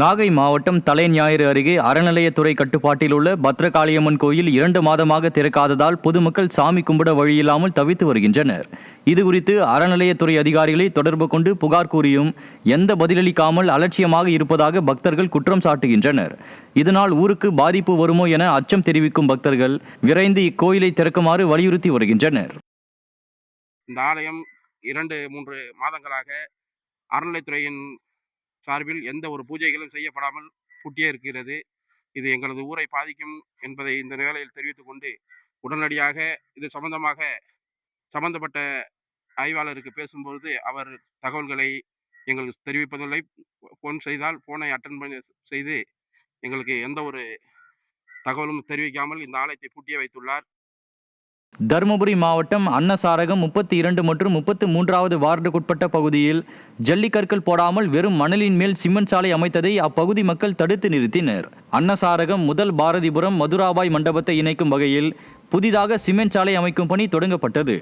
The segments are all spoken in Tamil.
நாகை மாவட்டம் தலைஞாயிறு அருகே அறநிலையத்துறை கட்டுப்பாட்டில் உள்ள பத்ரகாளியம்மன் கோயில் 2 மாதமாக திறக்காததால் பொதுமக்கள் சாமி கும்பிட வழியில்லாமல் தவித்து வருகின்றனர். இதுகுறித்து அறநிலையத்துறை அதிகாரிகளை தொடர்பு கொண்டு புகார் கூறியும் எந்த பதிலளிக்காமல் அலட்சியமாக இருப்பதாக பக்தர்கள் குற்றம் சாட்டுகின்றனர். இதனால் ஊருக்கு பாதிப்பு வருமோ என அச்சம் தெரிவிக்கும் பக்தர்கள் விரைந்து இக்கோயிலை திறக்குமாறு வலியுறுத்தி வருகின்றனர். இந்த ஆலயம் 2-3 மாதங்களாக அறநிலைத்துறையின் சார்பில் எந்த ஒரு பூஜைகளும் செய்யப்படாமல் பூட்டியே இருக்கிறது. இது எங்களது ஊரை பாதிக்கும் என்பதை இந்த வேளையில் தெரிவித்துக் கொண்டு, உடனடியாக இது சம்பந்தப்பட்ட ஆய்வாளருக்கு பேசும்பொழுது அவர் தகவல்களை எங்களுக்கு தெரிவிப்பதில்லை. ஃபோன் செய்தால் ஃபோனை அட்டன் பண்ணி செய்து எங்களுக்கு எந்த ஒரு தகவலும் தெரிவிக்காமல் இந்த ஆலயத்தை பூட்டியே வைத்துள்ளார். தருமபுரி மாவட்டம் அன்னசாரகம் 32 மற்றும் 33வது வார்டுக்குட்பட்ட பகுதியில் ஜல்லிக்கற்கள் போடாமல் வெறும் மணலின் மேல் சிமெண்ட் சாலை அமைத்ததை அப்பகுதி மக்கள் தடுத்து நிறுத்தினர். அன்னசாரகம் முதல் பாரதிபுரம் மதுராபாய் மண்டபத்தை இணைக்கும் வகையில் புதிதாக சிமெண்ட் சாலை அமைக்கும் பணி தொடங்கப்பட்டது.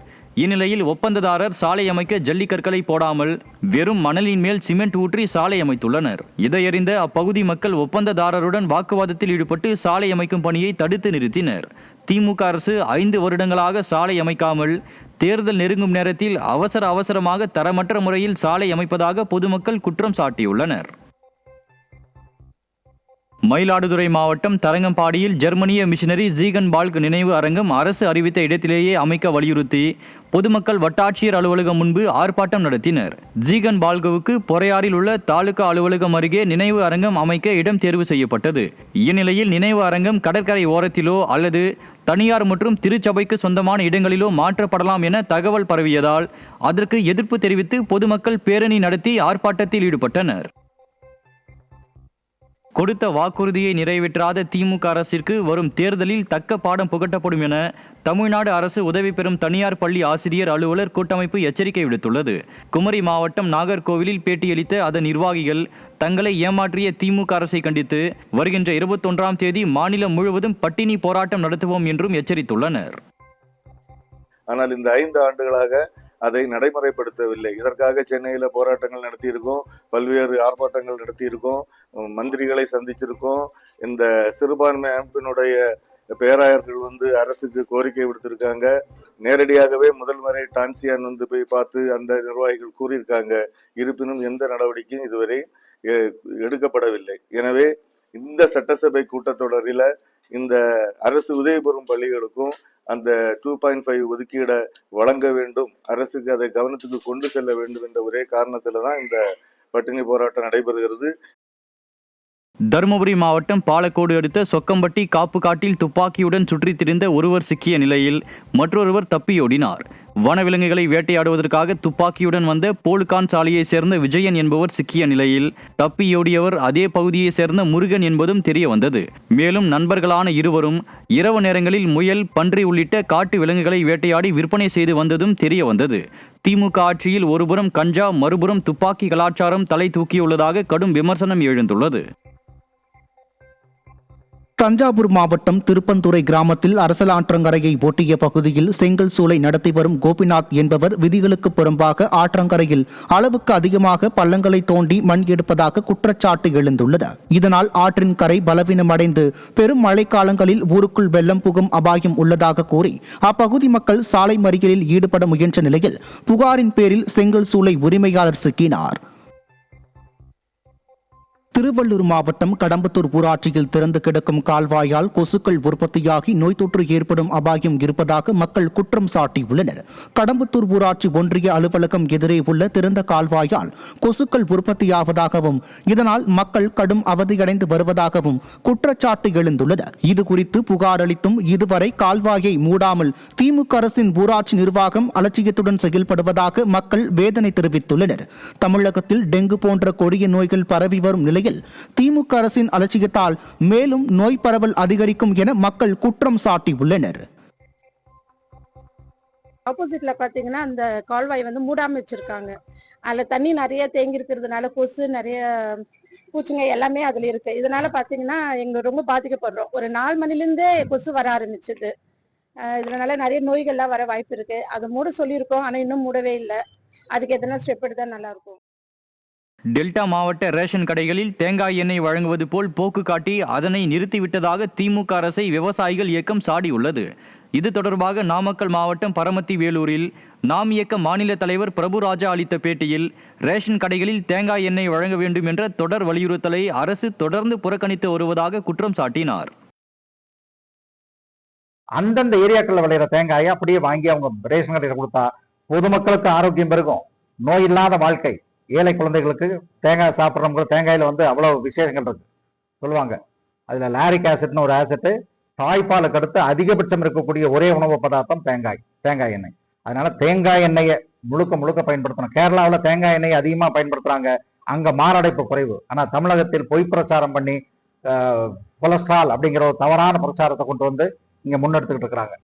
இந்நிலையில் ஒப்பந்ததாரர் சாலை அமைக்க ஜல்லிக்கற்களை போடாமல் வெறும் மணலின் மேல் சிமெண்ட் ஊற்றி சாலை அமைத்துள்ளனர். இதையறிந்த அப்பகுதி மக்கள் ஒப்பந்ததாரருடன் வாக்குவாதத்தில் ஈடுபட்டு சாலை அமைக்கும் பணியை தடுத்து நிறுத்தினர். திமுக அரசு 5 வருடங்களாக சாலை அமைக்காமல் தேர்தல் நெருங்கும் நேரத்தில் அவசரமாக தரமற்ற முறையில் சாலை அமைப்பதாக பொதுமக்கள் குற்றம் சாட்டியுள்ளனர். மயிலாடுதுறை மாவட்டம் தரங்கம்பாடியில் ஜெர்மனிய மிஷனரி ஜீகன் பால்க் நினைவு அரங்கம் அரசு அறிவித்த இடத்திலேயே அமைக்க வலியுறுத்தி பொதுமக்கள் வட்டாட்சியர் அலுவலகம் முன்பு ஆர்ப்பாட்டம் நடத்தினர். ஜீகன் பால்கவுக்கு பொறையாறில் உள்ள தாலுகா அலுவலகம் அருகே நினைவு அரங்கம் அமைக்க இடம் தேர்வு செய்யப்பட்டது. இந்நிலையில் நினைவு அரங்கம் கடற்கரை ஓரத்திலோ அல்லது தனியார் மற்றும் திருச்சபைக்கு சொந்தமான இடங்களிலோ மாற்றப்படலாம் என தகவல் பரவியதால் அதற்கு எதிர்ப்பு தெரிவித்து பொதுமக்கள் பேரணி நடத்தி ஆர்ப்பாட்டத்தில் ஈடுபட்டனர். கொடுத்த வாக்குறுதியை நிறைவேற்றாத திமுக அரசிற்கு வரும் தேர்தலில் தக்க பாடம் புகட்டப்படும் என தமிழ்நாடு அரசு உதவி பெறும் தனியார் பள்ளி ஆசிரியர் அலுவலர் கூட்டமைப்பு எச்சரிக்கை விடுத்துள்ளது. குமரி மாவட்டம் நாகர்கோவிலில் பேட்டியளித்த அதன் நிர்வாகிகள் தங்களை ஏமாற்றிய திமுக அரசை கண்டித்து வருகின்ற 21ஆம் தேதி மாநிலம் முழுவதும் பட்டினி போராட்டம் நடத்துவோம் என்றும் எச்சரித்துள்ளனர். ஆனால் இந்த 5 ஆண்டுகளாக அதை நடைமுறைப்படுத்தவில்லை. இதற்காக சென்னையில போராட்டங்கள் நடத்தியிருக்கோம், பல்வேறு ஆர்ப்பாட்டங்கள் நடத்தியிருக்கோம், மந்திரிகளை சந்திச்சிருக்கோம். இந்த சிறுபான்மை அமைப்பினுடைய பேராயர்கள் அரசுக்கு கோரிக்கை விடுத்திருக்காங்க. நேரடியாகவே முதல் முறை டான்சியான் போய் பார்த்து அந்த நிர்வாகிகள் கூறியிருக்காங்க. இருப்பினும் எந்த நடவடிக்கையும் இதுவரை எடுக்கப்படவில்லை. எனவே இந்த சட்டசபை கூட்டத்தொடரில இந்த அரசு உதவி பெறும் பள்ளிகளுக்கும் அந்த 2.5 ஒதுக்கீடை வழங்க வேண்டும், அரசுக்கு அதை கவனத்துக்கு கொண்டு செல்ல வேண்டும் என்ற ஒரே காரணத்துல தான் இந்த பட்டினி போராட்டம் நடைபெறுகிறது. தருமபுரி மாவட்டம் பாலக்கோடு அடுத்த சொக்கம்பட்டி காப்பு காட்டில் துப்பாக்கியுடன் சுற்றித் திரிந்த ஒருவர் சிக்கிய நிலையில் மற்றொருவர் தப்பியோடினார். வனவிலங்குகளை வேட்டையாடுவதற்காக துப்பாக்கியுடன் வந்த போலுகான் சாலையை சேர்ந்த விஜயன் என்பவர் சிக்கிய நிலையில் தப்பியோடியவர் அதே பகுதியை சேர்ந்த முருகன் என்பதும் தெரிய வந்தது. மேலும் நண்பர்களான இருவரும் இரவு நேரங்களில் முயல், பன்றி உள்ளிட்ட காட்டு விலங்குகளை வேட்டையாடி விற்பனை செய்து வந்ததும் தெரிய வந்தது. திமுக ஆட்சியில் ஒருபுறம் கஞ்சா, மறுபுறம் துப்பாக்கி கலாச்சாரம் தலை தூக்கியுள்ளதாக கடும் விமர்சனம் எழுந்துள்ளது. தஞ்சாவூர் மாவட்டம் திருப்பந்துறை கிராமத்தில் அரசலாற்றங்கரையை ஒட்டிய பகுதியில் செங்கல் சூளை நடத்தி வரும் கோபிநாத் என்பவர் விதிகளுக்கு புறம்பாக ஆற்றங்கரையில் அளவுக்கு அதிகமாக பள்ளங்களை தோண்டி மண் எடுப்பதாக குற்றச்சாட்டு எழுந்துள்ளது. இதனால் ஆற்றின் கரை பலவீனமடைந்து பெரும் மழைக்காலங்களில் ஊருக்குள் வெள்ளம் புகும் அபாயம் உள்ளதாக கூறி அப்பகுதி மக்கள் சாலை மறியலில் ஈடுபட முயன்ற நிலையில் புகாரின் பேரில் செங்கல் சூளை உரிமையாளர் சிக்கினார். திருவள்ளூர் மாவட்டம் கடம்பத்தூர் ஊராட்சியில் திறந்து கிடக்கும் கால்வாயால் கொசுக்கள் உற்பத்தியாகி நோய் தொற்று ஏற்படும் அபாயம் இருப்பதாக மக்கள் குற்றம் சாட்டியுள்ளனர். கடம்பத்தூர் ஊராட்சி ஒன்றிய அலுவலகம் எதிரே உள்ள திறந்த கால்வாயால் கொசுக்கள் உற்பத்தியாவதாகவும் இதனால் மக்கள் கடும் அவதியடைந்து வருவதாகவும் குற்றச்சாட்டு எழுந்துள்ளது. இதுகுறித்து புகார் அளித்தும் இதுவரை கால்வாயை மூடாமல் திமுக அரசின் ஊராட்சி நிர்வாகம் அலட்சியத்துடன் செயல்படுவதாக மக்கள் வேதனை தெரிவித்துள்ளனர். தமிழகத்தில் டெங்கு போன்ற கொடிய நோய்கள் பரவி வரும் நிலையில் திமுக அரசின் அலட்சியத்தால் மேலும் நோய் பரவல் அதிகரிக்கும் என மக்கள் குற்றம் சாட்டியுள்ளனர். ஆப்போசிட்ல பாத்தீங்கன்னா அந்த கால்வாய் மூடாம வச்சிருக்காங்க. அதுல தண்ணி நிறைய தேங்கி இருக்கிறதுனால கொசு நிறைய பூச்சிங்க எல்லாமே அதுல இருக்கு. இதனால பாத்தீங்கன்னா எங்க ரொம்ப பாதிக்கப்படுறோம். ஒரு 4 மணில இருந்தே கொசு வர ஆரம்பிச்சது. இதனால நிறைய நோய்கள்லாம் வர வாய்ப்பு இருக்கு. அது மூட சொல்லியிருக்கோம், ஆனா இன்னும் மூடவே இல்லை. அதுக்கு எதனா ஸ்டெப் எடுத்தா நல்லா இருக்கும். டெல்டா மாவட்ட ரேஷன் கடைகளில் தேங்காய் எண்ணெய் வழங்குவது போல் போக்கு காட்டி அதனை நிறுத்திவிட்டதாக திமுக அரசை விவசாயிகள் இயக்கம் சாடியுள்ளது. இது தொடர்பாக நாமக்கல் மாவட்டம் பரமத்தி வேலூரில் நாம் இயக்க மாநில தலைவர் பிரபுராஜா அளித்த பேட்டியில் ரேஷன் கடைகளில் தேங்காய் எண்ணெய் வழங்க வேண்டும் என்ற தொடர் வலியுறுத்தலை அரசு தொடர்ந்து புறக்கணித்து வருவதாக குற்றம் சாட்டினார். அந்தந்த ஏரியாக்களில் விளையிற தேங்காயை அப்படியே வாங்கி அவங்க ரேஷன் கடையில் கொடுத்தா பொதுமக்களுக்கு ஆரோக்கியம் பெருகும், நோய் இல்லாத வாழ்க்கை. ஏழை குழந்தைகளுக்கு தேங்காய் சாப்பிட்றவங்க தேங்காயில அவ்வளவு விசேஷங்கள் இருக்கு சொல்லுவாங்க. அதுல லாரிக் ஆசிட்னு ஒரு ஆசிட் தாய்ப்பாலுக்கு அடுத்து அதிகபட்சம் இருக்கக்கூடிய ஒரே உணவு பதார்த்தம் தேங்காய் எண்ணெய். அதனால தேங்காய் எண்ணெயை முழுக்க பயன்படுத்தணும். கேரளாவில் தேங்காய் எண்ணெய் அதிகமா பயன்படுத்துறாங்க, அங்க மாரடைப்பு குறைவு. ஆனா தமிழகத்தில் பொய் பிரச்சாரம் பண்ணி கொலஸ்ட்ரால் அப்படிங்கிற ஒரு தவறான பிரச்சாரத்தை கொண்டு வந்து இங்க முன்னெடுத்துக்கிட்டு இருக்கிறாங்க.